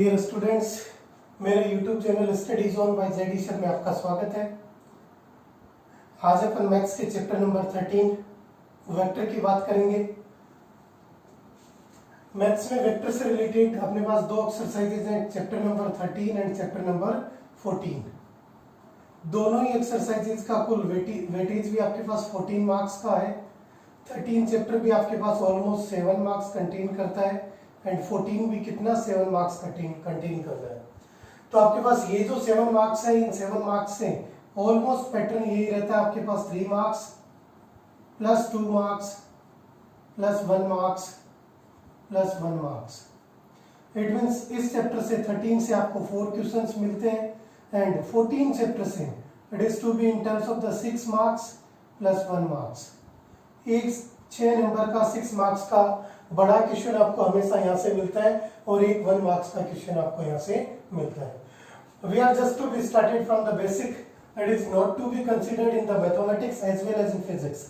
Dear students, मेरे YouTube channel studies on by JD sir में आपका स्वागत है। आज अपन मैथ्स के चैप्टर नंबर 13 वेक्टर की बात करेंगे। मैथ्स में वेक्टर से रिलेटेड अपने पास दो एक्सरसाइजेज हैं, chapter number 13 and chapter number 14। दोनों ही एक्सरसाइजेज का कुल वेटेज भी आपके पास 14 मार्क्स का है। 13 चैप्टर भी आपके पास ऑलमोस्ट 7 मार्क्स कंटेन करता है एंड 14 भी कितना 7 मार्क्स कंटेन कर रहा है। तो आपके पास ये जो 7 मार्क्स है, इन 7 मार्क्स से ऑलमोस्ट पैटर्न यही रहता है। आपके पास 3 marks plus 2 marks plus 1 marks plus 1 marks. It means इस चैप्टर से 13 से आपको 4 क्वेश्चंस मिलते हैं एंड 14 चैप्टर से it is to be in terms of the 6 marks plus 1 marks. एक 6 नंबर का 6 मार्क्स का बड़ा क्वेश्चन आपको हमेशा यहाँ से मिलता है और एक 1 मार्क्स का क्वेश्चन आपको यहाँ से मिलता है। We are just to be started from the basic. It is not to be considered in the mathematics as well as in physics.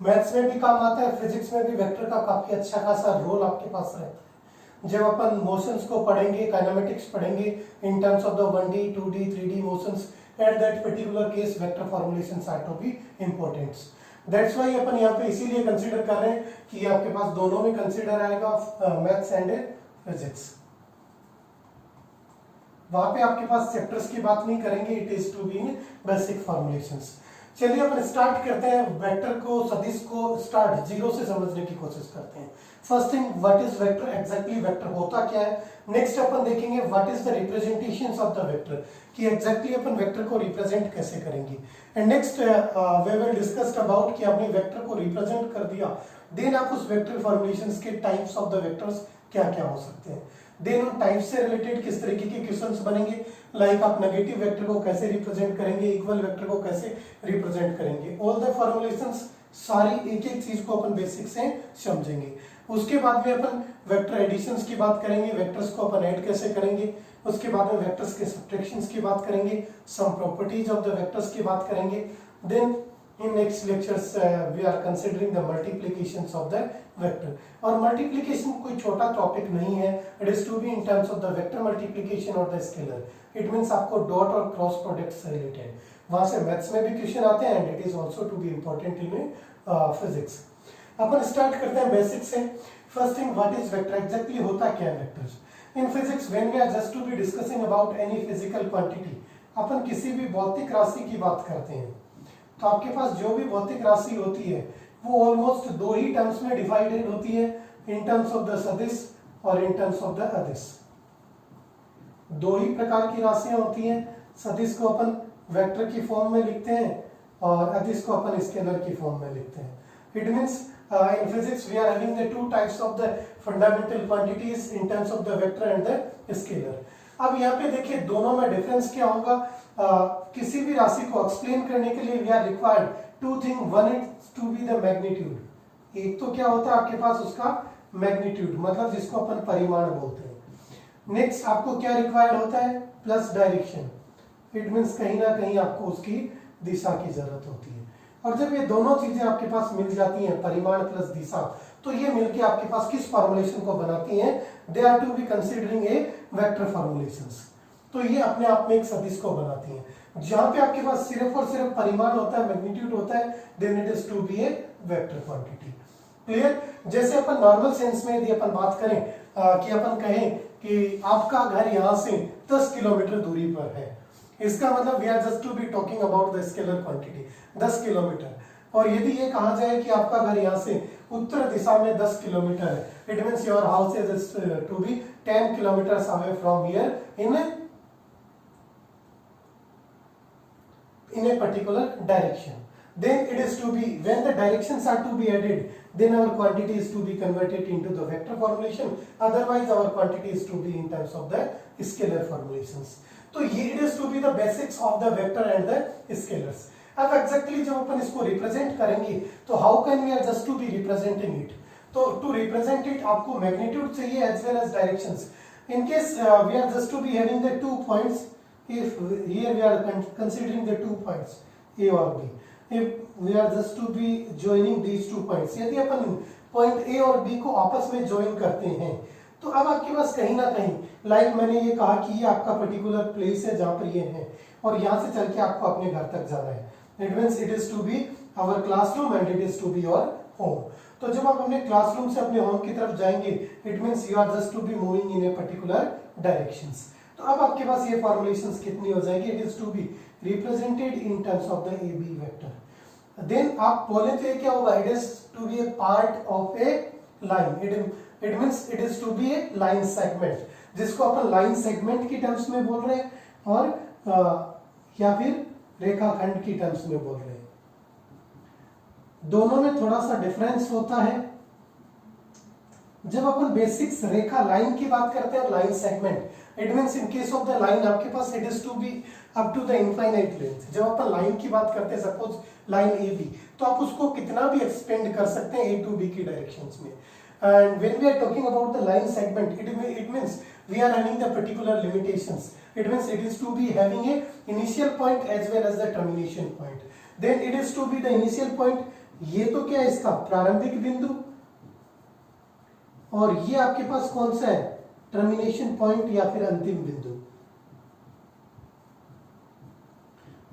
Maths में भी काम आता है, फिजिक्स में भी वेक्टर का काफी अच्छा खासा रोल आपके पास रहता है। जब अपन मोशंस को पढ़ेंगे, काइनेमेटिक्स पढ़ेंगे in terms of the 1D 2D 3D motions, at that particular case vector formulations are to be important. That's why अपन यहाँ पे इसीलिए कंसीडर कर रहे हैं कि आपके पास दोनों में कंसीडर आएगा मैथ्स एंड फिजिक्स। वहां पे आपके पास चैप्टर्स की बात नहीं करेंगे, it is to be in basic formulations. चलिए अपन स्टार्ट करते हैं। वेक्टर को, सदिश को स्टार्ट जीरो से समझने की कोशिश करते हैं। First thing, what is vector, exactly vector होता क्या है। नेक्स्ट अपन देखेंगे what is the representations of the vector, कि एग्जैक्टली अपन वेक्टर को रिप्रेजेंट कैसे करेंगे। And next we will discuss about कि आपने वेक्टर को रिप्रेजेंट कर दिया, देन आप उस वेक्टर फॉर्मुलेशंस के टाइप्स ऑफ द वेक्टर्स क्या क्या हो सकते हैं। देन उन टाइप से रिलेटेड किस तरीके के क्वेश्चंस बनेंगे, लाइक आप नेगेटिव वेक्टर को कैसे रिप्रेजेंट करेंगे, इक्वल वेक्टर को कैसे रिप्रेजेंट करेंगे। ऑल द फॉर्मुलेशंस, सारी एक एक चीज को अपन बेसिक से समझेंगे। उसके बाद में अपन वेक्टर एडिशंस की बात करेंगे, वेक्टर्स को अपन ऐड कैसे करेंगे। उसके बाद में वेक्टर्स के सब्ट्रैक्शंस की बात करेंगे, some properties of the vectors की बात करेंगे। Then in next lectures we are considering the multiplications of the vector। और multiplication कोई छोटा टॉपिक नहीं है, it is to be in terms of the vector multiplication और the scalar। it means आपको डॉट और क्रॉस प्रोडक्ट से related वहां से मैथ्स में भी क्वेश्चन आते हैं and it is also to be important in physics. अपन स्टार्ट करते हैं बेसिक से। First thing, what is vector, exactly होता क्या है vectors in physics. When we are just to be discussing about any physical quantity, अपन किसी भी भौतिक राशि की बात करते हैं तो आपके पास जो भी भौतिक राशि होती है वो ऑलमोस्ट दो ही टर्म्स में डिवाइडेड होती है, इन टर्म्स ऑफ द सदिश और इन टर्म्स ऑफ द अदिश। दो ही प्रकार की राशियां होती हैं। सदिश को अपन वेक्टर की फॉर्म में लिखते हैं और अदिश को अपन स्केलर की फॉर्म में लिखते हैं। It means in physics we are having the two types of the fundamental quantities in terms of the vector and the scalar। अब यहाँ पे देखिए दोनों में डिफरेंस क्या होगा। किसी भी राशि को एक्सप्लेन करने के लिए we are required to thing, one is to be the magnitude. एक तो क्या होता है आपके पास उसका मैग्नीट्यूड, मतलब जिसको अपन परिमाण बोलते हैं। नेक्स्ट आपको क्या रिक्वायर्ड होता है, प्लस डायरेक्शन। इट मीन्स कहीं ना कहीं आपको उसकी दिशा की जरूरत होती है। और जब ये दोनों चीजें आपके पास मिल जाती हैं, परिमाण प्लस दिशा, तो ये मिलके आपके पास किस फॉर्मुलेशन को बनाती हैं, they are to be considering a vector formulations. तो ये अपने आप में एक सदिश को बनाती हैं। जहां पे आपके पास सिर्फ और सिर्फ परिमाण होता है, मैग्नीट्यूड होता है, then it is to be A vector quantity. Clear. जैसे अपन नॉर्मल सेंस में यदि अपन बात करें कि अपन कहें कि आपका घर यहां से 10 किलोमीटर दूरी पर है, इसका मतलब we are just to be talking about the scalar quantity 10 kilometre. और यदि ये कहा जाए कि आपका घर यहाँ से उत्तर दिशा में 10 किलोमीटर है, it means your house is to be 10 kilometres away from here in a particular direction, then it is to be, when the directions are to be added, then our quantity is to be converted into the vector formulation, otherwise our quantity is to be in terms of the scalar formulations। तो ये it is to be the basics of the vector and the scalars। अब exactly जब अपन इसको represent करेंगे तो how can we are just to be representing it, तो to represent it आपको magnitude चाहिए as well as directions। in case we are just to be having the 2 points, if here we are considering the 2 points A or B, if we are just to be joining these 2 points, यदि अपन point A और B को आपस में join करते हैं तो अब आपके पास कहीं ना कहीं लाइक मैंने ये कहा कि ये आपका पर्टिकुलर प्लेस है जहां पर ये है और यहां से चल के आपको अपने घर तक जाना है। It means it is to be our classroom and it is to be your home. तो जब आप अपने क्लासरूम से अपने होम की तरफ जाएंगे it means you are just to be moving in a particular directions. तो अब आपके पास ये फॉर्मुलेशंस कितनी हो जाएगी, it is to be represented in terms of the A B vector. Then आप बोले तो क्या होगा, it is to be a part of a line, it means it is to be a line segment, जिसको अपन line segment की terms में बोल रहे हैं और या फिर रेखाखंड की टर्म्स में बोल रहे हैं। दोनों में थोड़ा सा डिफरेंस होता है। जब अपन बेसिक्स रेखा लाइन की बात करते हैं line segment, it means in case of the line आपके पास it is to be up to the infinite length. जब अपन लाइन की बात करते हैं सपोज लाइन ए बी, तो आप उसको कितना भी एक्सपेंड कर सकते हैं ए टू बी की डायरेक्शंस में। And when we are talking about the line segment it means we are having the particular limitations. It means it is to be having a initial point as well as the termination point. Then it is to be the initial point, ये तो क्या है इसका प्रारंभिक बिंदु, और ये आपके पास कौन सा है टर्मिनेशन पॉइंट या फिर अंतिम बिंदु।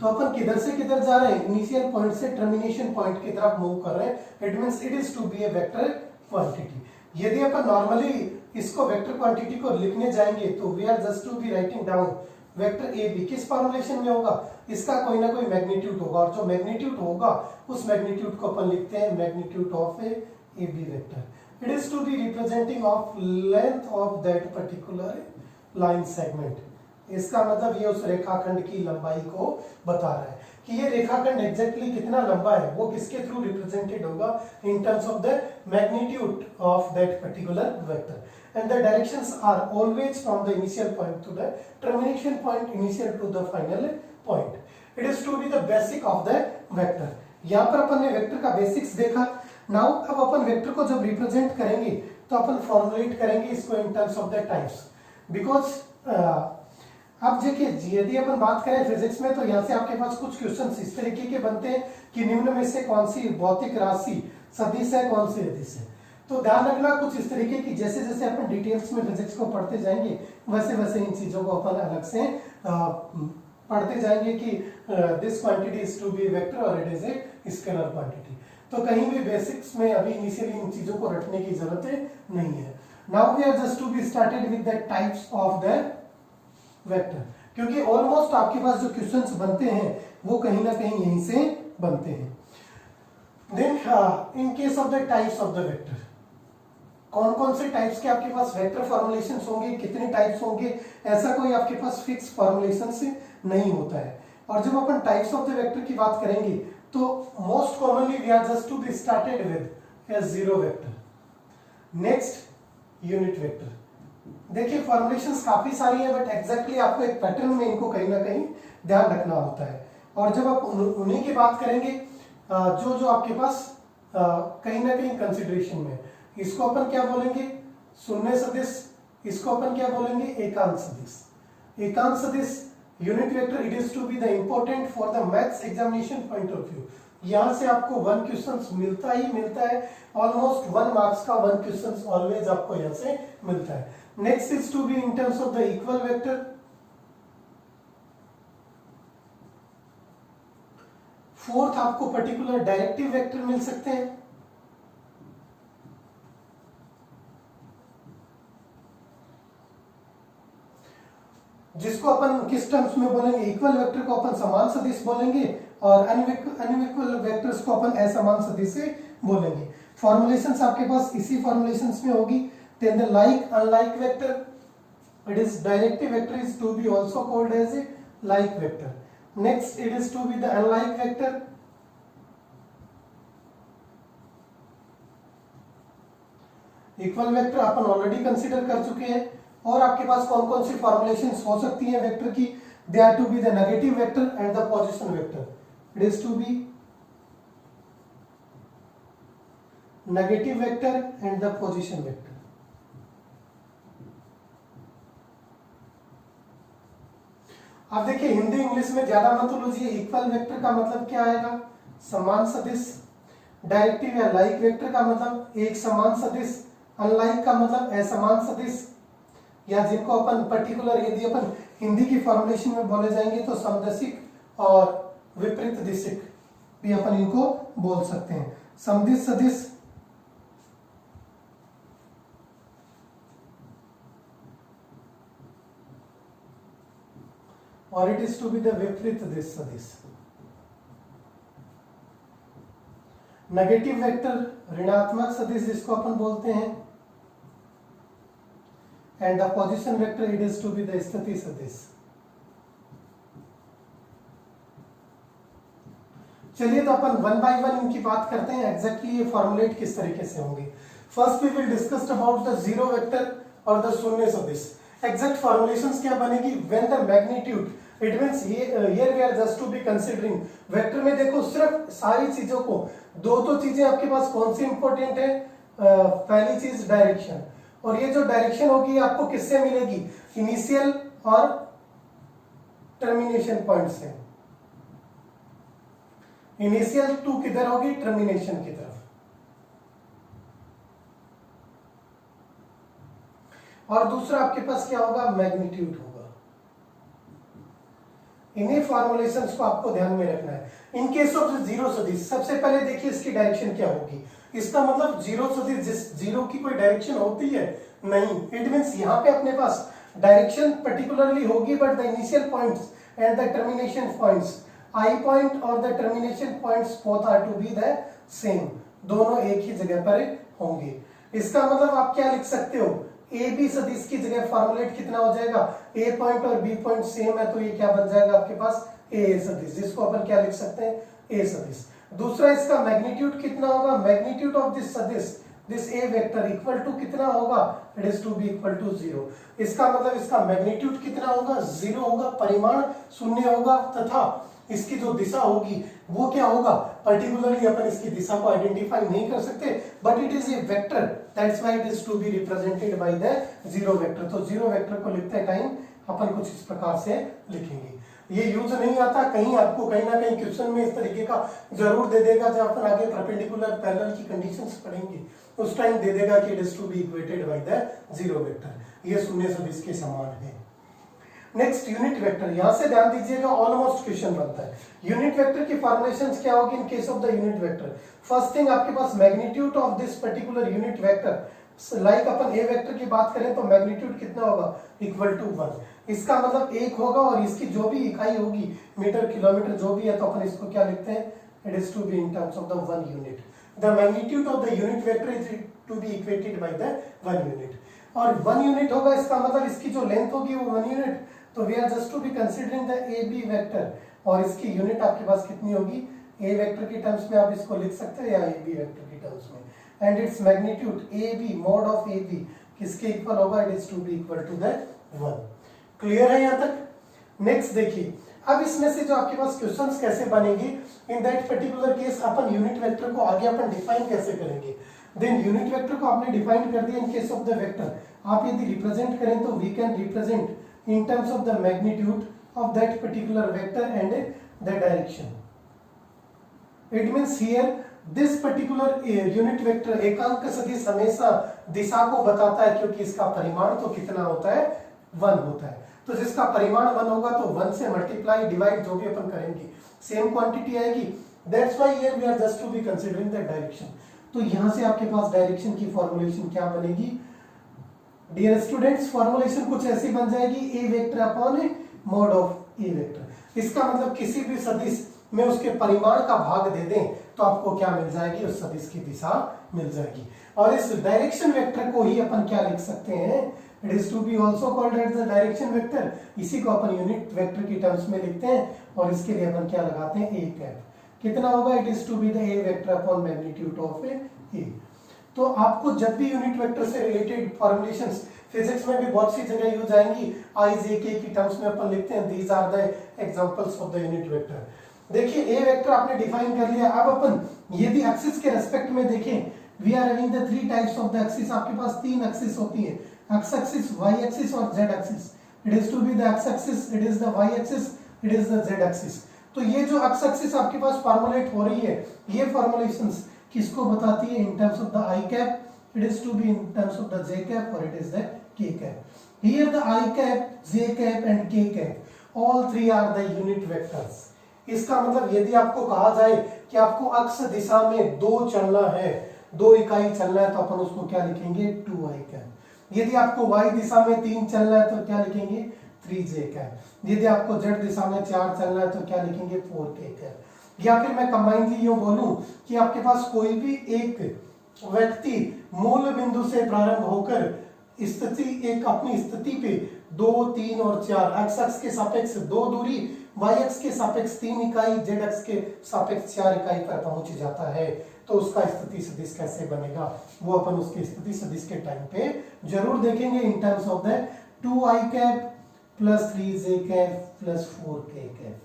तो अपन किधर से किधर जा रहे हैं, इनिशियल पॉइंट से टर्मिनेशन पॉइंट की तरफ मूव कर रहे हैं। It means it is to be A vector quantity. यदि अपन नॉर्मली इसको वेक्टर क्वांटिटी को लिखने जाएंगे तो we are just to be writing down vector A B. किस फॉर्मुलेशन में होगा, इसका कोई ना कोई मैग्नीट्यूड होगा, और जो मैग्नीट्यूड होगा उस मैग्नीट्यूड को अपन लिखते हैं magnitude of A B vector. It is to be representing of length of that particular line segment। इसका मतलब ये उस रेखाखंड की लंबाई को बता रहा है कि ये रेखाखंड एग्जैक्टली कितना लंबा है, वो किसके थ्रू रिप्रेजेंटेड होगा in terms of the magnitude of that particular vector. And the directions are always from the initial point to the termination point, initial to the final point. It is to be the basic of the vector. यहाँ पर अपन ने vector का basics देखा। Now अब अपन vector को जब represent करेंगे तो अपन फॉर्मुलेट करेंगे इसको इन terms of the types, because अब देखिए यदि अपन बात करें फिजिक्स में तो यहाँ से आपके पास कुछ क्वेश्चंस इस तरीके के बनते हैं कि निम्न में से कौन सी भौतिक राशि सदिश है, कौन सी अदिश है। तो ध्यान रखना कुछ इस तरीके की, जैसे जैसे अपन डिटेल्स में फिजिक्स को पढ़ते जाएंगे वैसे वैसे इन चीजों को अपन अलग से पढ़ते जाएंगे कि this quantity is to be vector और it is a scalar quantity. तो कहीं भी बेसिक्स में अभी इनिशियली इन चीजों को रटने की जरूरत नहीं है। Now we are just to be started with the types of the vector, क्योंकि ऑलमोस्ट आपके पास जो क्वेश्चंस बनते हैं वो कहीं ना कहीं यहीं से बनते हैं। Then in case of the types of the vector, कौन कौन से टाइप्स के आपके पास वेक्टर फॉर्मुलेशंस होंगे, कितने टाइप्स होंगे, ऐसा कोई आपके पास फिक्स फॉर्मुलेशंस नहीं होता है। और जब अपन टाइप्स ऑफ द वेक्टर की बात करेंगे तो most commonly we are just to be started with zero vector, next unit vector. देखिए फॉर्मुलेशंस काफी सारी है बट एग्जैक्टली आपको एक पैटर्न में इनको कहीं ना कहीं ध्यान रखना होता है। और जब आप उन्हीं की बात करेंगे जो जो आपके पास कहीं ना कहीं कंसिडरेशन में, इसको अपन क्या बोलेंगे शून्य सदिश, इसको अपन क्या बोलेंगे एकांक सदिश। एकांक सदिश unit vector it is to be the important for the maths examination point of view. यहां से आपको 1 क्वेश्चंस मिलता ही मिलता है, ऑलमोस्ट 1 मार्क्स का 1 क्वेश्चंस ऑलवेज आपको यहां से मिलता है। Next is to be in terms of the equal vector. Fourth आपको पर्टिकुलर डायरेक्टिव वेक्टर मिल सकते हैं। जिसको अपन किस टर्म्स में बोलेंगे, इक्वल वेक्टर को अपन समान सदिश बोलेंगे और अनइक्वल वेक्टर्स को अपन असमान सदिश से बोलेंगे। फॉर्मुलेशंस आपके पास इसी फॉर्मुलेशंस में होगी। Then the like unlike vector, it is directive vector is to be also called as a like vector. Next it is to be the unlike vector. Equal vector अपन ऑलरेडी कंसीडर कर चुके हैं। और आपके पास कौन कौन सी फॉर्मुलेशंस हो सकती हैं वेक्टर की, they are to be the negative vector and the position vector. It is to be negative vector and the position vector. अब देखिए हिंदी इंग्लिश में ज्यादा मत उलझिए। इक्वल वेक्टर का मतलब क्या आएगा, समान सदिश। डायरेक्टिव या लाइक वेक्टर का मतलब एक समान सदिश। अनलाइक का मतलब असमान सदिश, या जिनको अपन पर्टिकुलर यदि अपन हिंदी की फॉर्मुलेशन में बोले जाएंगे तो समदशिक और विपरीत दिशिक भी अपन इनको बोल सकते हैं। समदिश सदिश और it is to be the विपरीत दिश सदिश। नेगेटिव वेक्टर ऋणात्मक सदिश जिसको अपन बोलते हैं, and the position vector it is to be the स्थिति सदिश। चलिए तो अपन वन बाय वन इनकी बात करते हैं, एग्जैक्टली ये फॉर्मुलेट किस तरीके से होंगे। First we will discuss about the zero vector और द शून्य सदिश। एग्जैक्ट फॉर्मुलेशंस क्या बनेगी, when the magnitude, it means here we are just to be considering vector में देखो सिर्फ सारी चीजों को, दो तो चीजें आपके पास कौन सी इंपॉर्टेंट है, पहली चीज डायरेक्शन, और ये जो डायरेक्शन होगी आपको किससे मिलेगी, इनिशियल और टर्मिनेशन पॉइंट से। इनिशियल टू किधर होगी, टर्मिनेशन की तरफ। और दूसरा आपके पास क्या होगा, मैग्नीट्यूड होगा। इन्हीं फॉर्मुलेशंस को आपको ध्यान में रखना है। इन केस ऑफ जीरो सदिश, सबसे पहले देखिए इसकी डायरेक्शन क्या होगी। इसका मतलब जीरो सदिश, जिस जीरो की कोई डायरेक्शन होती है नहीं, इट मींस यहाँ पे अपने पास डायरेक्शन पर्टिकुलरली होगी, but the initial points and the termination points, I point और the termination points both are to be the same, दोनों एक ही जगह पर होंगे। इसका मतलब आप क्या लिख सकते हो, ए बी सदिश की जगह फॉर्मुलेट कितना हो जाएगा, ए पॉइंट और बी पॉइंट सेम है तो ये क्या बन जाएगा आपके पास, ए सदिश, जिसको अपन क्या लिख सकते हैं, ए सदिश। दूसरा इसका मैग्नीट्यूड कितना होगा, मैग्नीट्यूड ऑफ दिस सदिश, this a vector equal to कितना होगा, it is to be equal to 0। इसका मतलब इसका मैग्नीट्यूड कितना होगा, 0 होगा, परिमाण शून्य होगा, तथा इसकी जो दिशा होगी वो क्या होगा, पर्टिकुलरली अपन इसकी दिशा को आइडेंटिफाई नहीं कर सकते, but it is a vector, that's why it is to be represented by the zero vector. तो जीरो वेक्टर को लिखते टाइम अपन कुछ इस प्रकार से लिखेंगे। ये यूज नहीं आता, कहीं आपको कहीं ना कहीं क्वेश्चन में इस तरीके का जरूर दे देगा, जब अपन आगे परपेंडिकुलर पैरेलल की कंडीशंस पढ़ेंगे उस टाइम दे देगा कि it is to be equated by the zero vector. ये शून्य सदिश के समान है। नेक्स्ट यूनिट वेक्टर, यहां से ध्यान दीजिएगा, ऑलमोस्ट क्वेश्चन बनता है। यूनिट वेक्टर की फॉर्मुलेशंस क्या होगी in case of the unit vector. First thing आपके पास magnitude of this particular unit vector, like अपन ए वेक्टर की बात करें तो मैग्नीट्यूड कितना होगा, इक्वल टू 1। इसका मतलब 1 होगा, और इसकी जो भी इकाई होगी, मीटर किलोमीटर जो भी है, तो अपन इसको क्या लिखते हैं, it is to be in terms of the 1 unit. The magnitude of the unit vector is to be equated by the 1 unit. और 1 यूनिट होगा, इसका मतलब इसकी जो लेंथ होगी वो 1 यूनिट, तो we are just to be considering the A B vector, और इसकी यूनिट आपके पास कितनी होगी, ए वेक्टर की टर्म्स में आप इसको लिख सकते हैं या ए बी वेक्टर की टर्म्स में, and its magnitude A B mod of A B किसके इक्वल होगा, it is to be equal to the 1। Clear है यहाँ तक। नेक्स्ट देखिए, अब इसमें से जो आपके पास क्वेश्चंस कैसे बनेंगे, in that particular case upon unit vector को आगे अपन डिफाइन कैसे करेंगे। देन यूनिट वेक्टर को आपने डिफाइन कर दिया in case of the vector, आप यदि रिप्रेजेंट करें तो we can represent in terms of the magnitude of that particular vector and the direction. It means here this particular unit vector एकांक सदिश हमेशा दिशा को बताता है, क्योंकि इसका परिमाण तो कितना होता है, 1 होता है। तो जिसका परिमाण 1 होगा तो 1 से मल्टीप्लाई डिवाइड जो भी अपन करेंगे सेम क्वांटिटी आएगी। That's why here we are just to be considering the direction. तो यहां से आपके पास डायरेक्शन की फॉर्मुलेशन क्या बनेगी, डियर स्टूडेंट्स, फॉर्मुलेशन कुछ ऐसी बन जाएगी, A vector upon mod of A vector. इसका मतलब किसी भी सदिश में उसके परिमाण का भाग दे दें तो आपको क्या मिल जाएगी, उस सदिश की दिशा मिल जाएगी। और इस डायरेक्शन वेक्टर को ही अपन क्या लिख सकते हैं, it is to be also called as the direction vector. इसी को अपन यूनिट वेक्टर की टर्म्स में लिखते हैं, और इसके लिए अपन क्या लगाते हैं, ए कैप। कितना होगा, it is to be the A vector upon magnitude of A. तो आपको जब भी यूनिट वेक्टर से रिलेटेड फॉर्मुलेशंस फिजिक्स में भी बहुत सी जगह यूज आएंगी, आई जे के की टर्म्स में अपन लिखते हैं, these are the examples of the unit vector. देखिए ए वेक्टर आपने डिफाइन कर लिया। अब अपन यदि एक्सिस के रेस्पेक्ट में देखें, we are having the 3 types of the axis. आपके पास 3 एक्सिस होती है, एक्स एक्सिस, वाई एक्सिस और Z axis. It is to be the X axis, it is the Y axis, it is the Z axis. तो ये जो x axis आपके पास formulate हो रही है, ये फॉर्मुलेशंस किसको बताती है, इन terms of the I cap it is to be in terms of the j cap or it is the k cap. Here the I cap, j cap and k cap all three are the unit vectors. इसका मतलब यदि आपको कहा जाए कि आपको अक्ष दिशा में 2 चलना है, 2 इकाई चलना है, तो अपन उसको क्या लिखेंगे 2i cap। यदि आपको y दिशा में 3 चलना है तो क्या लिखेंगे 3j cap। यदि आपको z दिशा में 4 चलना है तो क्या लिखेंगे 4k cap। या फिर मैं कंबाइनली यूं बोलूं कि आपके पास कोई भी एक व्यक्ति मूल बिंदु से प्रारंभ होकर स्थिति एक अपनी स्थिति पे 2, 3 और 4 x अक्ष के सापेक्ष 2 दूरी, y अक्ष के सापेक्ष 3 इकाई, z अक्ष के सापेक्ष 4 इकाई पर पहुंच जाता है, तो उसका स्थिति सदिश कैसे बनेगा वो अपन उसके स्थिति सदिश के टाइम पे जरूर देखेंगे in terms of the 2i cap plus 3j cap plus 4k cap।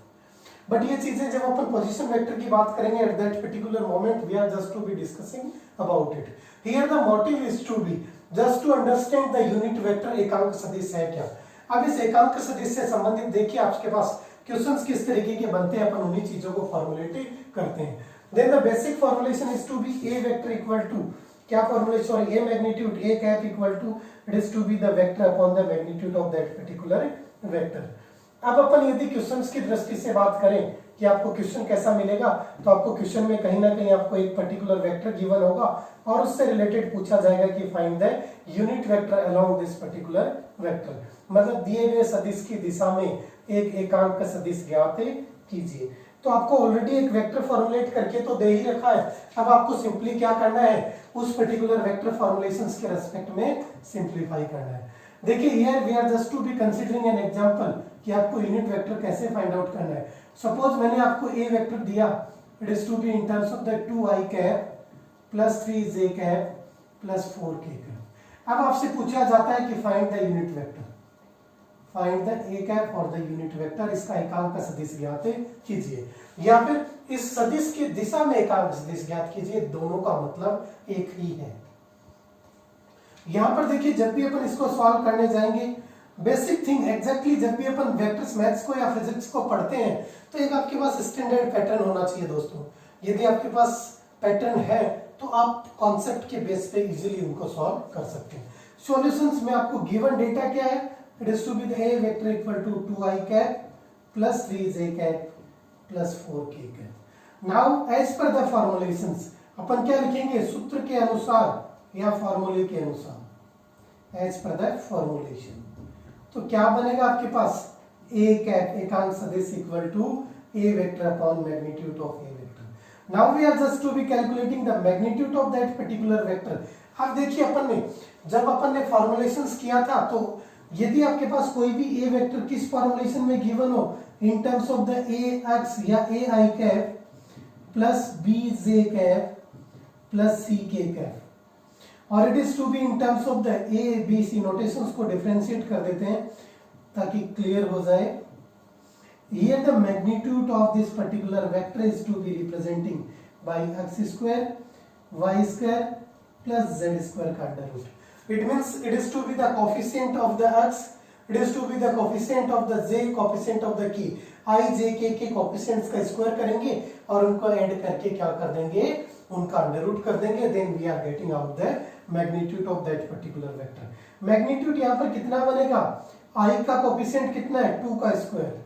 But ये चीजें जब अपन पोजीशन वेक्टर की बात करेंगे at that particular moment we are just to be discussing about it. Here the motive is to be just to understand the unit vector एकांक सदिश है क्या। अब इस एकांक सदिश से संबंधित देखिए आपके पास क्वेश्चंस किस तरीके के बनते हैं, अपन उन्हीं चीजों को फॉर्मुलेट करते हैं। Then the basic formulation is to be A vector equal to क्या formula, sorry A magnitude A cap equal to it is to be the vector upon the magnitude of that particular vector. अब अपन यदि questions की दृष्टि से बात करें कि आपको क्वेश्चन कैसा मिलेगा, तो आपको क्वेश्चन में कहीं ना कहीं आपको एक पर्टिकुलर वेक्टर गिवन होगा और उससे रिलेटेड पूछा जाएगा कि find the unit vector along this particular vector, मतलब दिए गए सदिश की दिशा में एक एकांक सदिश ज्ञात कीजिए। तो आपको ऑलरेडी एक वेक्टर फॉर्मुलेट करके तो दे ही रखा है, अब आपको सिंपली क्या करना है उस पर्टिकुलर वेक्टर फॉर्मुलेशंस के रेस्पेक्ट में सिंपलीफाई करना है। देखिए here we are just to be considering an example कि आपको यूनिट वेक्टर कैसे फाइंड आउट करना है। सपोज मैंने आपको ए वेक्टर दिया, it is to be in terms of the 2i cap plus 3j cap plus 4k cap। अब आपसे पूछा जाता है कि find the unit vector, find the A cap और द यूनिट वेक्टर, इसका एकांक का सदिश ज्ञात कीजिए या फिर इस सदिश की दिशा में एकांक सदिश ज्ञात कीजिए, दोनों का मतलब एक ही है। यहां पर देखिए जब भी अपन इसको सॉल्व करने जाएंगे बेसिक थिंग एग्जैक्टली जब भी अपन वेक्टर्स मैथ्स को या फिजिक्स को पढ़ते हैं तो एक आपके पास स्टैंडर्ड पैटर्न होना चाहिए दोस्तों। यदि आपके पास पैटर्न है तो आप कॉन्सेप्ट के बेस पे इजीली उनको सॉल्व कर सकते हैं। सॉल्यूशंस में आपको गिवन डेटा क्या है, it is to be the A vector equal to 2i cap plus 3j cap plus 4k cap। Now as per the formulations अपन क्या लिखेंगे सूत्र के अनुसार या फॉर्मूले के अनुसार, एज पर द फॉर्मुलेशन। तो क्या बनेगा आपके पास ए कैप एकांक सदिश equal to A vector upon magnitude of A vector. Now we are just to be calculating the magnitude of that particular vector. अब देखिए अपन ने जब अपन ने फॉर्मुलेशंस किया था तो यदि आपके पास कोई भी ए वेक्टर किस फॉर्मुलेशन में गिवन हो in terms of the A X या A I cap plus B J cap plus C K cap और it is to be in terms of the A B C notations को differentiate कर देते हैं ताकि clear हो जाए। Here the magnitude of this particular vector is to be representing by x square, y square plus z square का under root. It means it is to be the coefficient of the x, it is to be the coefficient of the j, coefficient of the k. I, j, k के coefficients का square करेंगे और उनको add करके क्या कर देंगे, उनका अंडर रूट कर देंगे। Then we are getting out the magnitude of that particular vector. Magnitude यहाँ पर कितना बनेगा, I का कोफिशिएंट कितना है 2 का स्क्वायर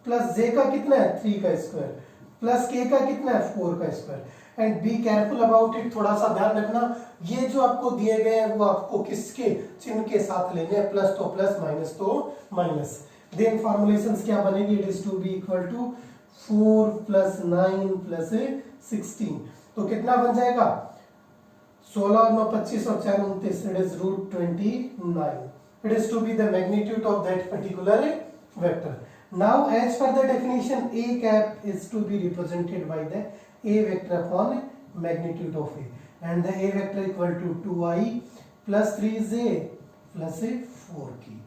प्लस j का कितना है 3 का स्क्वायर प्लस k का कितना है 4 का square. And B careful about it, थोड़ा सा ध्यान रखना ये जो आपको दिए गए हैं वो आपको किसके चिन्ह के साथ लेने हैं, प्लस तो प्लस माइनस तो माइनस। देन फॉर्मुलेशंस क्या बनेगी, it is to be equal to 4 plus 9 plus 16। तो कितना बन जाएगा 16 और 9 25 और 4 29, it is root 29। It is to be the magnitude of that particular vector. Now, as per the definition, a cap is to be represented by the a vector upon magnitude of a, and the a vector equal to 2i plus 3j plus 4k.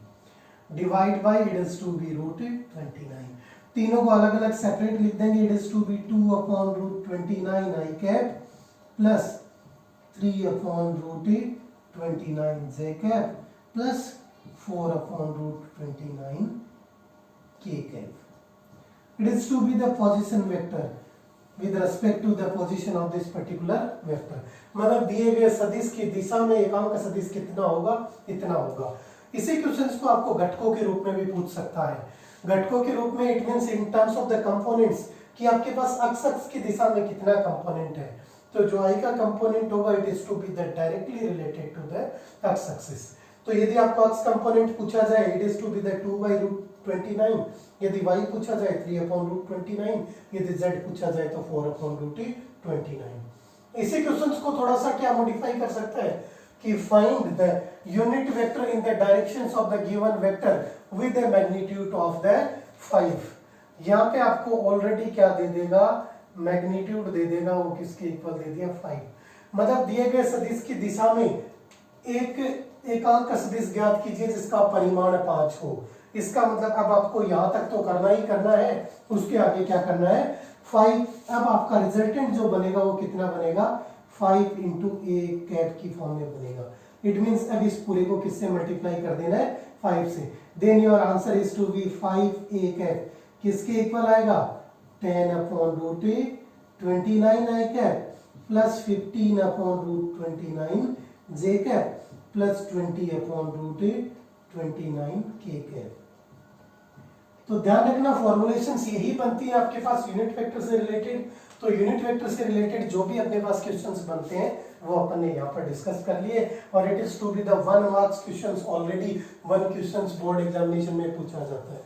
Divide by it is to be root 29. तीनों को अलग अलग separate लिख देंगे, it is to be 2 upon root 29 i cap plus 3 upon root 29 j cap plus 4 upon root 29 k cap. It is to be the position vector. With respect to the position of this particular vector. मतलब दिए गए सदिश की दिशा में एकांक सदिश कितना होगा, इतना होगा। इसी क्वेश्चंस को आपको घटकों के रूप में भी पूछ सकता है। घटकों के रूप में it means in terms of the components, कि आपके पास अक्ष अक्ष की दिशा में कितना कंपोनेंट है। तो जो आई का कंपोनेंट होगा it is to be the directly related to the X axis. तो यदि आपको अक्ष कंपोनेंट पूछा जाए it is to be the 2/√29, यदि y पूछा जाए 3/√29, यदि z पूछा जाए तो 4/√29। इसी क्वेश्चंस को थोड़ा सा क्या मॉडिफाई कर सकता है कि find the unit vector in the directions of the given vector with the magnitude of the 5। यहाँ पे आपको ऑलरेडी क्या दे देगा, मैग्नीट्यूड दे देगा, वो किसके इक्वल दे दिया 5। मतलब दिए गए सदिश की दिशा में एक एकांक सदिश ज्ञात कीजिए जिसका परिमाण 5 हो। इसका मतलब अब आपको यहां तक तो करना ही करना है, उसके आगे क्या करना है 5। अब आपका रिजल्टेंट जो बनेगा वो कितना बनेगा, 5 × a की फॉर्म में बनेगा। इट मींस अब इस पूरे को किससे मल्टीप्लाई कर देना है, 5 से। Then your answer is to be 5a किसके इक्वल आएगा, 10/√29 i plus 15/√29 j plus 20/√29 k। तो ध्यान रखना फॉर्मुलेशंस यही बनती है आपके पास यूनिट वेक्टर से रिलेटेड। तो यूनिट वेक्टर से रिलेटेड जो भी अपने पास क्वेश्चंस बनते हैं वो अपन ने यहाँ पर डिस्कस कर लिए, और it is to be the 1 marks questions. Already 1 questions board examination में पूछा जाता है।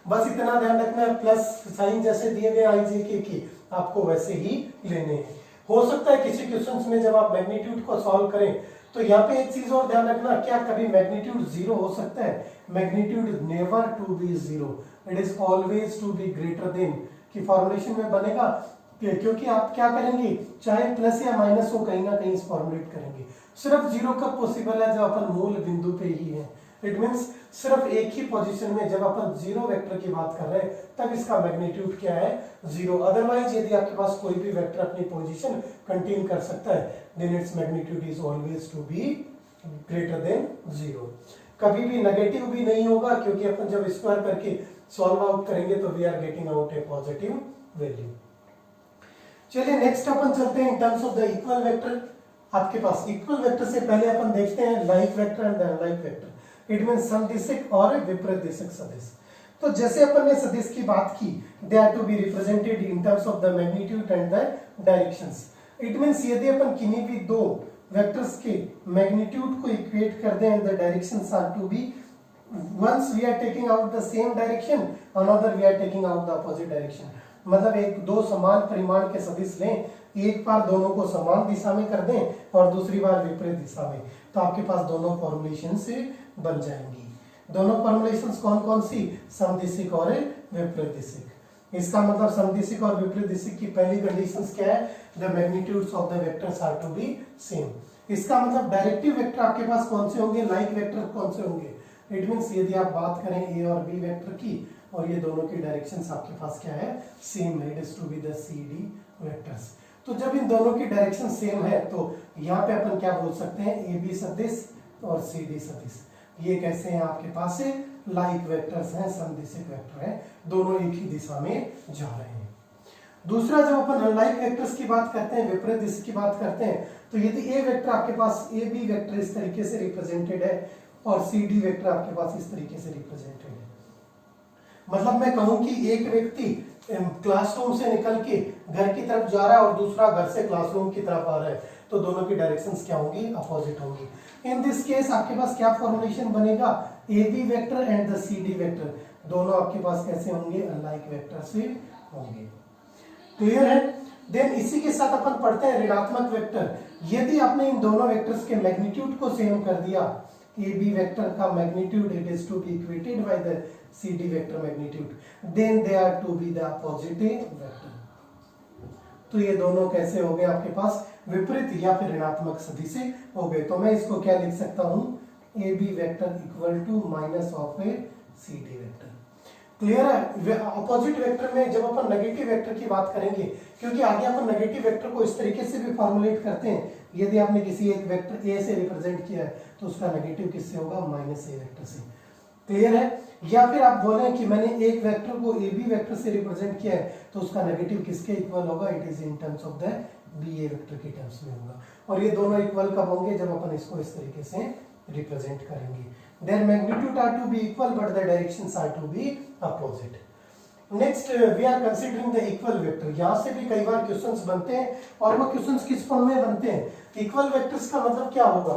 बस इतना ध्यान रखना है, प्लस साइन जैसे दिए गए आई जे के की आपको वैसे ही लेने हैं। हो सकता है किसी क्वेश्चंस में जब आप मैग्नीट्यूड को सॉल्व करें तो यहाँ पे एक चीज और ध्यान रखना, क्या कभी मैग्नीट्यूड 0 हो सकता है, magnitude never to be 0, it is always to be greater than की फॉर्मुलेशन में बनेगा। क्योंकि आप क्या करेंगे, चाहे प्लस या माइनस हो कहीं ना कहीं फॉर्मुलेट करेंगे। सिर्फ 0 कब पॉसिबल है, जब अपन मूल बिंदु पे ही है। इट मींस सिर्फ एक ही पोजीशन में जब अपन 0 वेक्टर की बात कर रहे हैं तब इसका मैग्नीट्यूड क्या है, 0। अदरवाइज यदि आपके पास कोई भी वेक्टर अपनी पोजीशन कंटेन कर सकता है then its magnitude is always to be greater than 0। कभी भी नेगेटिव भी नहीं होगा, क्योंकि अपन जब स्क्वायर करके सॉल्व आउट करेंगे तो we are getting out a positive value. चलिए नेक्स्ट अपन चलते हैं in terms of the equal vector. आपके पास इक्वल वेक्टर से पहले अपन देखते हैं like vector and unlike vector. It means समदिशिक और विपरीत सदिश। तो जैसे अपन ने सदिश की बात की, they are to be represented in terms of the magnitude and the directions. It means यदि अपन किन्हीं भी दो वेक्टर्स के मैग्नीट्यूड को इक्वेट कर दें and the directions are to be, once we are taking out the same direction, another we are taking out the opposite direction। मतलब एक दो समान परिमाण के सदिश लें, एक बार दोनों को समान दिशा में कर दें और दूसरी बार विपरीत दिशा में, तो आपके पास दोनों फॉर्मुलेशन से बन जाएंगी। दोनों फॉर्मुलेशंस कौन कौन सी, समदिशिक और विपरीत दिशिक। इसका मतलब समदिशिक और विपरीत दिशिक की पहली कंडीशंस क्या है, the magnitudes of the vectors are to be same. इसका मतलब डायरेक्टिव वेक्टर आपके पास कौन से होंगे, लाइक वेक्टर कौन से होंगे। इट मींस यदि आप बात करें ए और बी वेक्टर की और ये दोनों की डायरेक्शंस आपके पास क्या है, सेम है, it is to be the C D vectors. तो जब इन दोनों की डायरेक्शन सेम है तो यहाँ पे अपन क्या बोल सकते हैं, ए बी सदिश और सी डी सदिश। ये कैसे हैं आपके पास से लाइक वेक्टर्स हैं, समदिशिक वेक्टर हैं, दोनों एक ही दिशा में जा रहे हैं। दूसरा जब अपन अनलाइक वेक्टर्स की बात करते हैं, विपरीत दिशा की बात करते हैं, तो यदि ए वेक्टर आपके पास ए बी वेक्टर इस तरीके से रिप्रेजेंटेड है और सी डी वेक्टर आपके पास इस तरीके से रिप्रेजेंटेड है, मतलब मैं कहूं कि एक व्यक्ति क्लासरूम से निकल के घर की तरफ जा रहा है और दूसरा घर से क्लासरूम की तरफ आ रहा है, तो दोनों की डायरेक्शंस क्या होंगी, अपोजिट होंगी। इन दिस केस आपके पास क्या फॉर्मुलेशन बनेगा, A B vector and the C D vector दोनों आपके पास कैसे होंगे, अनलाइक वेक्टर से होंगे। क्लियर है। देन इसी के साथ अपन पढ़ते हैं ऋणात्मक वेक्टर। यदि आपने इन दोनों वेक्टर्स के मैग्नीट्यूड को सेम कर दिया, ए बी वेक्टर का magnitude it is to be equated by the C D vector magnitude, then they are to be the positive vector. तो ये दोनों कैसे हो गए आपके पास, विपरीत या फिर ऋणात्मक सदिश हो गए। तो मैं इसको क्या लिख सकता हूं, A B vector equal to minus of a C D vector. Clear है। अपोजिट वेक्टर में जब अपन नेगेटिव वेक्टर की बात करेंगे, क्योंकि आगे अपन नेगेटिव वेक्टर को इस तरीके से भी फॉर्मुलेट करते हैं, यदि आपने किसी एक वेक्टर ए से रिप्रेजेंट किया है तो उसका नेगेटिव किससे होगा, माइनस ए वेक्टर से। क्लियर है? या फिर आप बोलें कि मैंने एक वेक्टर को ए बी वेक्टर से रिप्रेजेंट किया है तो उसका नेगेटिव किसके इक्वल होगा? It is in terms of the B A vector के टर्म्स में होगा। और ये दोनों इक्वल कब होंगे? जब अपन इसको इस तरीके से रिप्रेजेंट करेंगे। Their magnitude are to be equal but the directions are to be opposite. Next we are considering the equal vector. यहां से भी कई बार क्वेश्चंस बनते हैं और वो क्वेश्चंस किस फॉर्म में बनते हैं? इक्वल वेक्टर्स का मतलब क्या होगा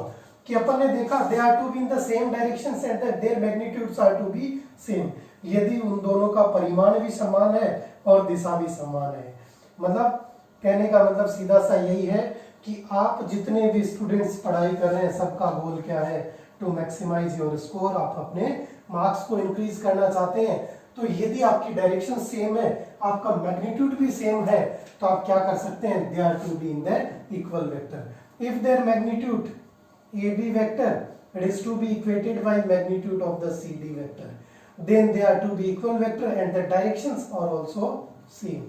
कि अपन ने देखा they are to be in the same directions and their magnitudes are to be same. यदि उन दोनों का परिमाण भी समान है और दिशा भी समान है। मतलब कहने का मतलब सीधा सा यही है कि आप जितने भी स्टूडेंट्स पढ़ाई कर रहे हैं सबका गोल क्या है? To maximize your score. आप अपने मार्क्स को इंक्रीज करना चाहते हैं। तो यदि आपकी डायरेक्शन सेम है, आपका मैग्नीट्यूड भी सेम है, तो आप क्या कर सकते हैं? They are to be in the equal vector. If their magnitude AB vector it is to be equated by magnitude of the CD vector, then they are to be equal vector and the directions are also same।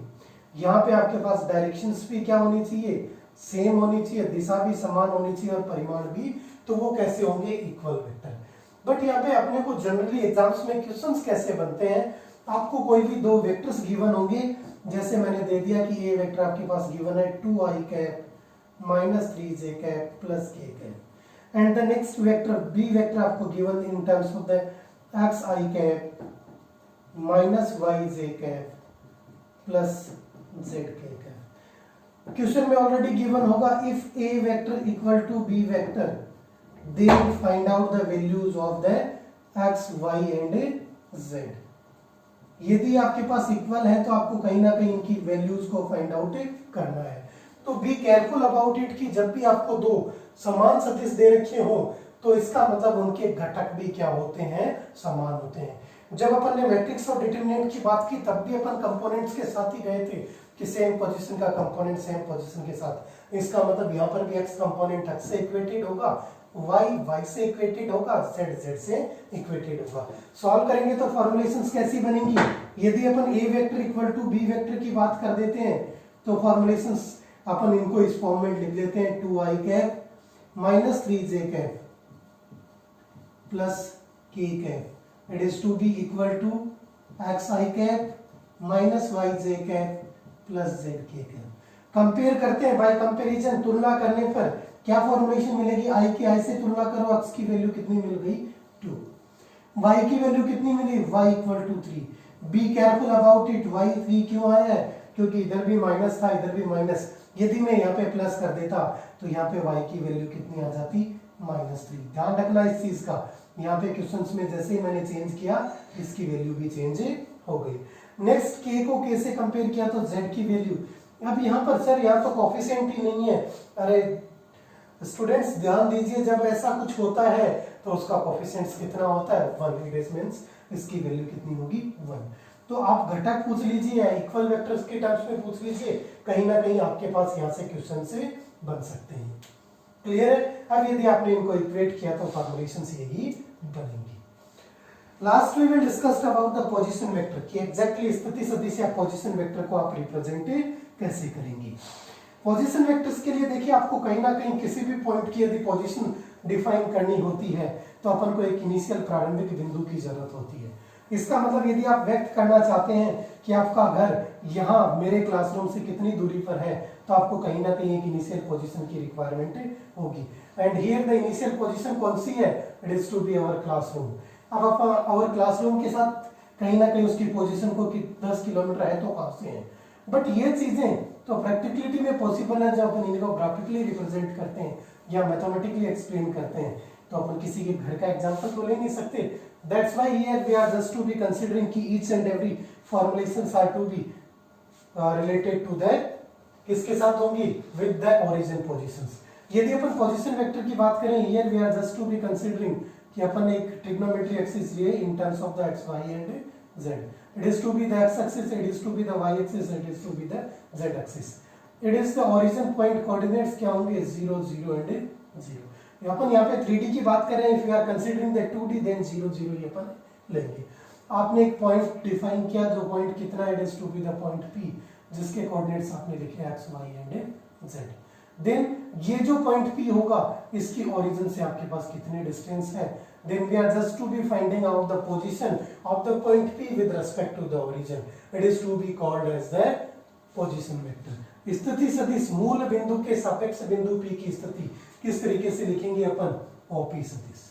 यहाँ पे आपके पास directions भी क्या होनी चाहिए? Same होनी चाहिए, दिशा भी समान होनी चाहिए और परिमाण भी। तो वो कैसे होंगे? Equal vector. बट यहाँ पे अपने को जनरली एग्जाम्स में क्वेश्चंस कैसे बनते हैं? आपको कोई भी दो वेक्टर्स गिवन होंगे, जैसे मैंने दे दिया कि ए वेक्टर आपके पास गिवन है 2i cap minus 3j cap plus k cap, and the next vector b vector आपको given in terms of the x I cap minus y j cap plus z k cap। Question में already given होगा if a vector equal to b vector then find out the values of the x y and z। यदि आपके पास equal है तो आपको कहीं ना कहीं इनकी वैल्यूज को फाइंड आउट करना है। तो बी केयरफुल अबाउट इट कि जब भी आपको दो समान सदिश दे रखे हो तो इसका मतलब उनके घटक भी क्या होते हैं? समान होते हैं। जब अपन ने मैट्रिक्स और डिटरमिनेंट की बात की तब भी अपन कंपोनेंट्स के साथ ही गए थे कि सेम पोजीशन का कंपोनेंट सेम पोजीशन के साथ। इसका मतलब यहाँ पर भी x कंपोनेंट x से इक्वेटेड होगा, y से इक्वेटेड होगा, z से इक्वेटेड होगा। सॉल्व करेंगे तो फॉर्मुलेशंस कैसी बनेंगी? यदि अपन a vector equal to b vector की बात कर देते हैं तो फॉर्मुलेशंस अपन इनको इस फॉर्म में लिख लेते हैं 2i cap minus 3j cap plus k cap it is to be equal to xi cap minus yj cap plus zk cap. Compare करते हैं, बाय कंपैरिजन तुलना करने पर क्या फॉर्मुलेशन मिलेगी? i की i से तुलना करो, x की वैल्यू कितनी मिल गई? 2। y की वैल्यू कितनी मिली? y equal to 3। Be careful about it, y 3 क्यों आया है? क्योंकि इधर भी माइनस था इधर भी माइनस। यदि मैं यहाँ पे प्लस कर देता तो यहाँ पे y की वैल्यू कितनी आ जाती? -3। ध्यान रखना इस चीज का। यहाँ पे क्वेश्चंस में जैसे ही मैंने चेंज किया इसकी वैल्यू भी चेंज हो गई। नेक्स्ट k को k से कंपेयर किया तो z की वैल्यू। अब यहाँ पर सर यहाँ तो कोफिशिएंट ही नहीं है। अरे स्टूडेंट्स ध्यान दीजिए, जब ऐसा कुछ होता है तो उसका कोफिशिएंट्स कितना होता है? 1। इट मींस इसकी वैल्यू कितनी होगी? 1। तो आप घटक पूछ लीजिए या इक्वल वेक्टर्स के टर्म्स में पूछ लीजिए, कहीं ना कहीं आपके पास यहाँ से क्वेश्चन से बन सकते हैं। क्लियर है? अब यदि आपने इनको इक्वेट किया तो फॉर्मुलेशंस यही बनेंगी। लास्ट में will discuss about the position vector कि एग्जैक्टली स्थिति सदिश या पोजीशन वेक्टर को आप रिप्रेजेंट कैसे करेंगे। पोजीशन वेक्टर्स के लिए देखिए आपको कहीं ना कहीं किसी भी पॉइंट की यदि पोजीशन डिफाइन करनी होती है तो अपन को एक इनिशियल प्रारंभिक बिंदु की जरूरत होती है। इसका मतलब यदि आप व्यक्त करना चाहते हैं कि आपका घर यहाँ मेरे क्लासरूम से कितनी दूरी पर है तो आपको कहीं ना कहीं एक इनिशियल पोजीशन की रिक्वायरमेंट होगी। And here the initial position कौन सी है? It is to be our classroom. अब अपन अवर क्लासरूम के साथ कहीं ना कहीं उसकी पोजीशन को 10 किलोमीटर है तो कहाँ से है? बट ये चीजें तो प्रैक्टिकलिटी में पॉसिबल है जब अपन इनको ग्राफिकली रिप्रेजेंट करते हैं या मैथमेटिकली एक्सप्लेन करते हैं तो अपन किसी के घर का एग्जांपल तो ले नहीं सकते। That's why here we are just to be considering कि each and every formulations are to be related to that किसके साथ होंगी? With the origin positions. यदि अपन पोजीशन वेक्टर की बात करें here we are just to be considering कि अपन एक ट्रिग्नोमेट्री एक्सिस लिए in terms of the x y and z। it is to be the x axis, it is to be the y axis, it is to be the z axis। it is the origin point coordinates क्या होंगे? 0 0 and 0। अपन यहाँ पे 3D की बात कर रहे हैं, if we are considering the 2D then 0 0 ये अपन लेंगे। आपने एक पॉइंट डिफाइन किया जो पॉइंट कितना है? it is to be the point P जिसके कोऑर्डिनेट्स आपने लिखे x y and z। then ये जो पॉइंट P होगा इसकी ओरिजिन से आपके पास कितने डिस्टेंस है, then we are just to be finding out the position of the point P with respect to the origin. It is to be called as the position vector. स्थिति सदिश मूल बिंदु के सापेक्ष बिंदु P की स्थिति किस तरीके से लिखेंगे अपन, OP सदिश।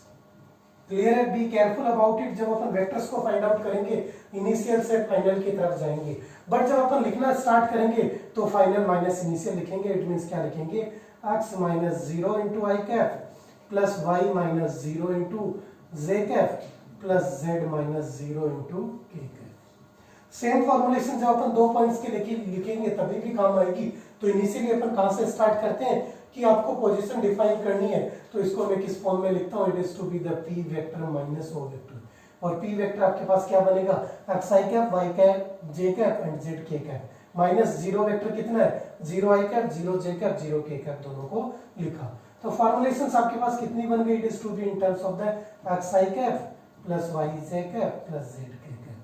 क्लियर है, बी केयरफुल अबाउट इट। जब अपन वेक्टर्स को फाइंड आउट करेंगे इनिशियल से फाइनल की तरफ जाएंगे, बट जब अपन लिखना स्टार्ट करेंगे तो फाइनल माइनस इनिशियल लिखेंगे। इट मींस क्या लिखेंगे, x minus 0 into I cap plus Y minus 0 into J cap plus Z minus 0 into K cap. Same formulation जब अपन दो पॉइंट्स के लिखेंगे तभी भी काम आएगी। तो इनिशियली अपन कहां से स्टार्ट करते हैं कि आपको पोजीशन डिफाइन करनी है, तो इसको मैं किस फॉर्म में लिखता हूं, it is to be the p vector minus o vector. और p वेक्टर आपके पास क्या बनेगा, x i cap y cap j cap and z k cap minus 0 vector कितना है, 0 i cap 0 j cap 0 k cap, दोनों को लिखा। तो फॉर्मुलेशंस आपके पास कितनी बन गई, it is to be in terms of the x i cap plus y j cap plus z k cap.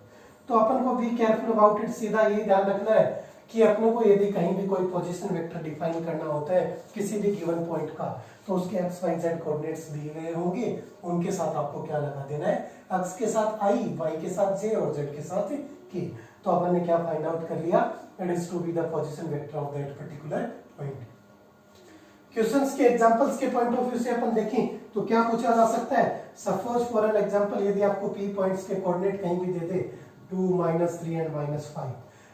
तो अपन को बी केयरफुल अबाउट इट, सीधा ये ध्यान रखना है कि अपने को यदि कहीं भी कोई पोजीशन वेक्टर डिफाइन करना होता है किसी भी गिवन पॉइंट का, तो उसके x y z कोऑर्डिनेट्स दिए गए होंगे, उनके साथ आपको क्या लगा देना है, x के साथ i, y के साथ j और z के साथ k। तो अपन ने क्या फाइंड आउट कर लिया, it is to be the position vector of that particular point. Questions के एग्जांपल्स के पॉइंट ऑफ व्यू से अपन देखें तो क्या पूछा जा सकता है। सपोज फॉर एन एग्जांपल, यदि आपको p पॉइंट्स के कोऑर्डिनेट कहीं भी दे दे 2 -3 एंड -5,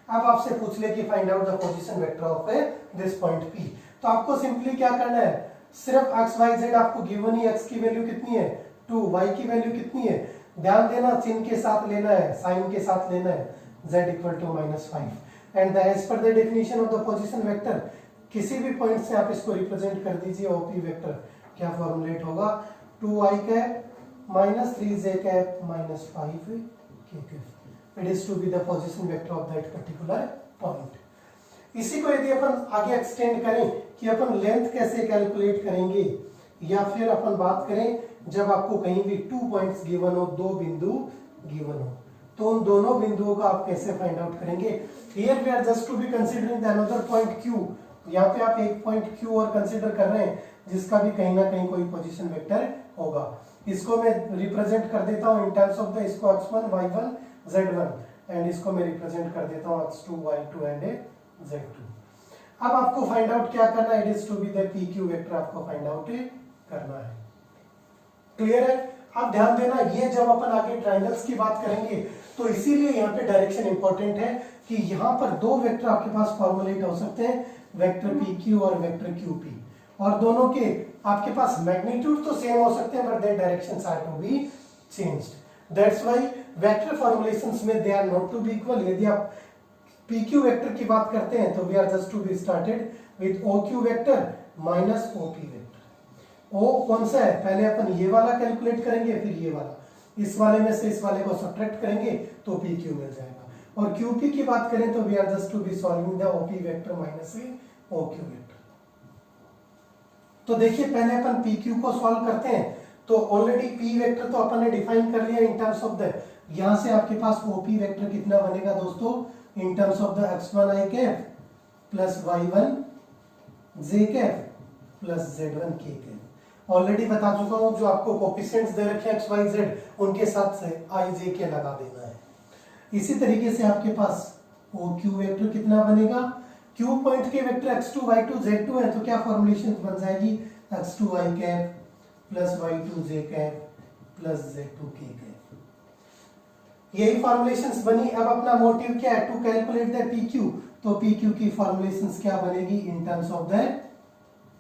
अब आपसे पूछ ले कि find out the position vector of this point P, तो आपको सिंपली क्या करना है, सिर्फ x y z आपको गिवन ही, x की वैल्यू कितनी है 2, y की वैल्यू कितनी है, ध्यान देना चिन्ह के साथ लेना है, साइन के साथ लेना है, z equal to -5 and as per the definition of the position vector किसी भी पॉइंट से आप इसको रिप्रेजेंट कर दीजिए, OP वेक्टर क्या फॉर्मुलेट होगा, 2i cap -3j cap -5 k cap. It is to be the position vector of that particular point. इसी को यदि अपन आगे एक्सटेंड करें कि अपन लेंथ कैसे कैलकुलेट करेंगे, या फिर अपन बात करें जब आपको कहीं भी 2 पॉइंट्स गिवन हो, 2 बिंदु गिवन हो, तो उन दोनों बिंदुओं का आप कैसे फाइंड आउट करेंगे। Here we are just to be considering the another point Q। यहाँ पे आप एक पॉइंट Q और कंसीडर कर रहे हैं जिसका भी कहीं ना कहीं कोई पोजीशन वेक्टर होगा। इसको मैं रिप्रेजेंट कर देता हूँ इन टर्म्स ऑफ द, इसको x1 y1 z1 एंड इसको मैं रिप्रेजेंट कर देता हूँ x2 y2 एंड z2। अब आपको फाइंड आउट क्या करना है, it is to be the pq vector आपको फाइंड आउट करना है। क्लियर है, आप ध्यान देना, ये जब अपन आगे ट्रायंगल्स की बात करेंगे तो इसीलिए यहाँ पे डायरेक्शन इंपॉर्टेंट है कि यहाँ पर दो वेक्टर आपके पास फॉर्मुलेट हो सकते हैं, वेक्टर pq और वेक्टर qp, और दोनों के आपके पास मैग्नीट्यूड तो सेम हो सकते हैं but their directions are to be changed. That's why vector formulations में they are not to be equal. यदि आप pq वेक्टर की बात करते हैं तो we are just to be started with oq vector minus op vector. o कौन सा है, पहले अपन ये वाला कैलकुलेट करेंगे, फिर ये वाला, इस वाले में से इस वाले को सब्ट्रैक्ट करेंगे तो pq मिल जाएगा। और qp की बात करें तो we are just to be solving the op vector minus oq vector. तो देखिए पहले अपन pq को सॉल्व करते हैं, तो ऑलरेडी p वेक्टर तो अपन ने डिफाइन कर लिया इन टर्म्स ऑफ द, यहां से आपके पास op वेक्टर कितना बनेगा दोस्तों, इन terms of the x1 i cap plus y1 j cap plus z1 k cap. Already बता चुका हूं, जो आपको कोएफिशिएंट्स दे रखे हैं x y z, उनके साथ से i j k लगा देना है। इसी तरीके से आपके पास oq वेक्टर कितना बनेगा, q पॉइंट के वेक्टर x2 y2 z2 है, तो क्या फॉर्मुलेशन बन जाएगी, x2 i cap plus y2 j cap plus z2 k cap. यही फॉर्मुलेशंस बनी। अब अपना मोटिव क्या है, टू कैलकुलेट द pq, तो pq की फॉर्मुलेशंस क्या बनेगी, इन terms of the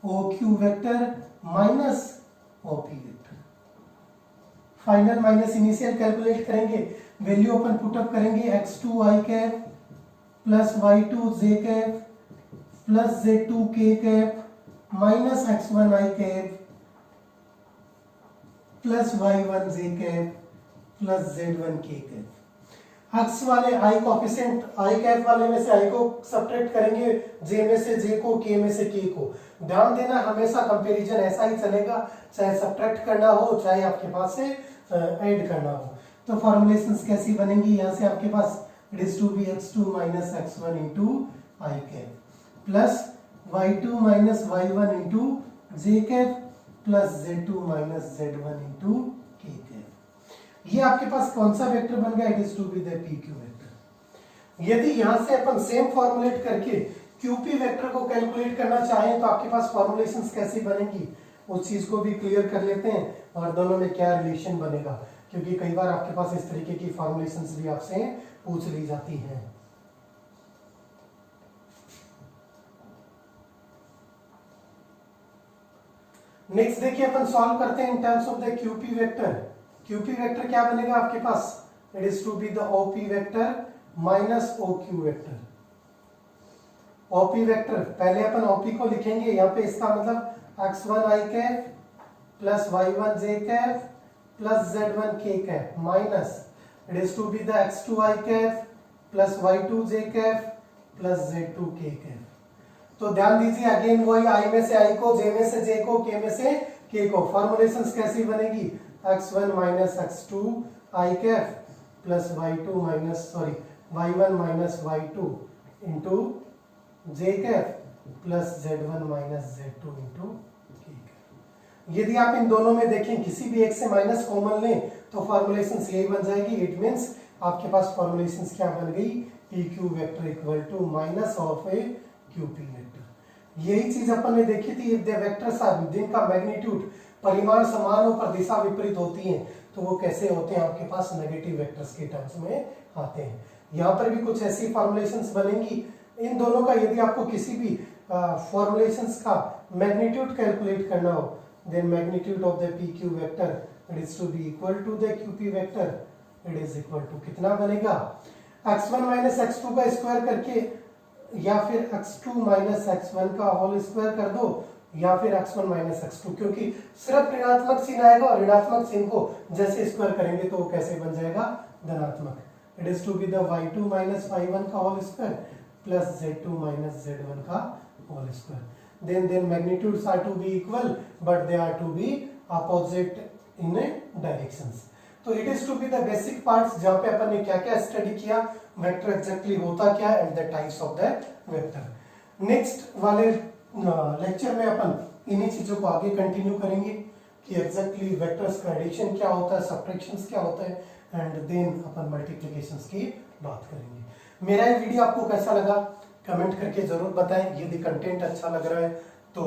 oq vector minus op vector. Final minus initial calculate करेंगे, वैल्यू अपन पुट अप करेंगे, x2 i cap plus y2 j cap plus z2 k cap minus x1 i cap plus y1 j cap plus z1 k cap. x वाले i coefficient i cap वाले में से i को subtract करेंगे, j में से j को, k में से k को। ध्यान देना हमेशा कंपैरिजन ऐसा ही चलेगा, चाहे सब्ट्रैक्ट करना हो चाहे आपके पास से ऐड करना हो। तो फॉर्मुलेशंस कैसी बनेंगी, यहां से आपके पास it is to be x2 minus x1 into i cap plus y2 minus y1 into J cap plus Z2 minus Z1 into K cap. ये आपके पास कौन सा वेक्टर बन गया? It is to be the PQ vector. यदि यहां से अपन सेम फॉर्मुलेट करके QP वेक्टर को कैलकुलेट करना चाहें तो आपके पास फॉर्मुलेशंस कैसी बनेंगी उस चीज को भी क्लियर कर लेते हैं और दोनों में क्या रिलेशन बनेगा, क्योंकि कई बार आपके पास इस तरीके की फॉर्मुलेशंस भी आपसे पूछ ली जाती हैं। नेक्स्ट देखिए अपन सॉल्व करते हैं in terms of the QP vector. QP vector क्या बनेगा आपके पास? It is to be the OP vector minus OQ vector. OP vector पहले अपन OP को लिखेंगे, यहाँ पे इसका मतलब x1 i cap plus y1 j cap plus z1 k cap minus it is to be the x2 i cap plus y2 j cap plus z2 k cap. तो ध्यान दीजिए अगेन वही i में से i को, j में से j को, k में से k को। फॉर्मुलेशंस कैसी बनेगी? x1 minus x2 i cap plus y2 minus y1 minus y2 into j cap plus z1 minus z2 into k Kaif. यदि आप इन दोनों में देखें किसी भी एक से माइनस कॉमन लें तो फॉर्मुलेशंस यही बन जाएगी। इट मींस आपके पास फॉर्मुलेशंस क्या बन गई? PQ vector equal to minus of a QP vector. यही चीज अपन ने देखी थी। इफ द वेक्टर्स आर जिनका मैग्नीट्यूड परिमाण समान हो पर दिशा विपरीत होती है तो वो कैसे होते हैं? आपके पास नेगेटिव वेक्टर्स के टर्म्स में आते हैं। यहाँ पर भी कुछ ऐसी फॉर्मुलेशंस बनेंगी। इन दोनों का यदि आपको किसी भी फॉर्मुलेशंस का मैग्नीट्यूड कैलकुलेट करना हो then magnitude of the PQ vector it is to be equal to the QP vector. It is equal to कितना बनेगा? x1 माइनस x2 का स्क्वायर करके या फिर x2 माइनस x1 का होल स्क्वायर कर दो या फिर x1 माइनस x2, क्योंकि सिर्फ ऋणात्मक चिन्ह आएगा और ऋणात्मक चिन्ह को जैसे स्क्वायर करेंगे तो वो कैसे बन जाएगा? धनात्मक। It is to be the y2 minus y1 का whole square plus Z2 minus Z1 का whole square. then magnitudes are to be equal but they are to be opposite in directions। तो it is to be the basic parts जहां पे अपन ने क्या क्या study किया, vector exactly होता क्या and the types of the vector. Next वाले लेक्चर में अपन इन्हीं चीजों को आगे कंटिन्यू करेंगे कि एग्जैक्टली वेक्टर्स का एडिशन क्या होता है, सब्ट्रैक्शंस क्या होता है एंड देन अपन मल्टीप्लिकेशंस की बात करेंगे। मेरा ये वीडियो आपको कैसा लगा कमेंट करके जरूर बताएं। यदि कंटेंट अच्छा लग रहा है तो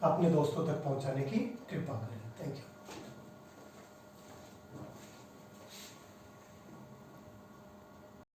अपने दोस्तों तक पहुंचाने की कृपा करें। Thank you.